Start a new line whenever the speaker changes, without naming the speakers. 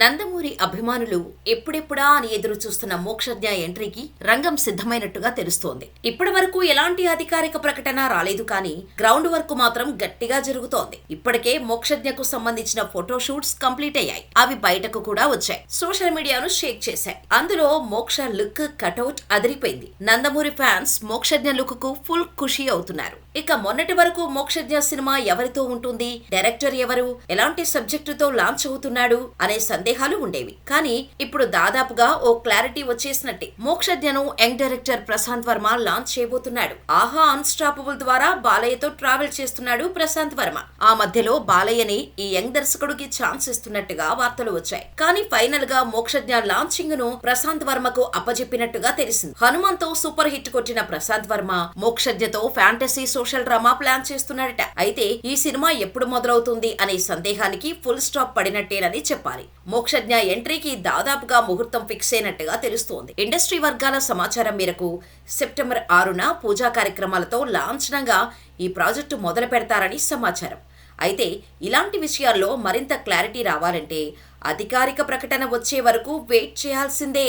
నందమూరి అభిమానులు ఎప్పుడెప్పుడా అని ఎదురు చూస్తున్న మోక్షజ్ఞ ఎంట్రీకి రంగం సిద్ధమైనట్టుగా తెలుస్తోంది. ఇప్పటి వరకు ఎలాంటి అధికారిక ప్రకటన రాలేదు, కానీ గ్రౌండ్ వర్క్ మాత్రం గట్టిగా జరుగుతోంది. ఇప్పటికే మోక్షజ్ఞకు సంబంధించిన ఫోటోషూట్స్ కంప్లీట్ అయ్యాయి. అవి బయటకు కూడా వచ్చాయి. సోషల్ మీడియాను షేక్ చేశాయి. అందులో మోక్ష లుక్ కటౌట్ అదిరిపోయింది. నందమూరి ఫ్యాన్స్ మోక్షజ్ఞ లుక్ కు ఫుల్ ఖుషి అవుతున్నారు. ఇక మొన్నటి వరకు మోక్షజ్ఞ సినిమా ఎవరితో ఉంటుంది, డైరెక్టర్ ఎవరు, ఎలాంటి సబ్జెక్టుతో లాంచ్ అవుతున్నాడు అనే సందేహాలు ఉండేవి. కానీ ఇప్పుడు దాదాపుగా ఓ క్లారిటీ వచ్చేసినట్టే. మోక్షజ్ఞను young director Prashanth Varma launch చేయబోతున్నాడు. ఆహా అన్స్టాపబుల్ ద్వారా బాలయ్యతో ట్రావెల్ చేస్తున్నాడు ప్రశాంత్ వర్మ. ఆ మధ్యలో బాలయ్యని ఈ యంగ్ దర్శకుడికి ఛాన్స్ ఇస్తున్నట్టుగా వార్తలు వచ్చాయి. కానీ ఫైనల్ గా మోక్షజ్ఞ లాంచింగ్ ను ప్రశాంత్ వర్మకు అప్పజెప్పినట్టుగా తెలిసింది. హనుమాన్ తో సూపర్ హిట్ కొట్టిన ప్రశాంత్ వర్మ మోక్షజ్ఞతో ఫ్యాంటసీ సోషల్ డ్రామా ప్లాన్ చేస్తున్నాడట. అయితే ఈ సినిమా ఎప్పుడు మొదలవుతుంది అనే సందేహానికి ఫుల్ స్టాప్ పడినట్టేనని చెప్పాలి. మోక్షజ్ఞ ఎంట్రీకి దాదాపుగా ముహూర్తం ఫిక్స్ అయినట్టుగా తెలుస్తోంది. ఇండస్ట్రీ వర్గాల సమాచారం మేరకు సెప్టెంబర్ 6న పూజా కార్యక్రమాలతో లాంఛనంగా ఈ ప్రాజెక్టు మొదలు పెడతారని సమాచారం. అయితే ఇలాంటి విషయాల్లో మరింత క్లారిటీ రావాలంటే అధికారిక ప్రకటన వచ్చే వరకు వెయిట్ చేయాల్సిందే.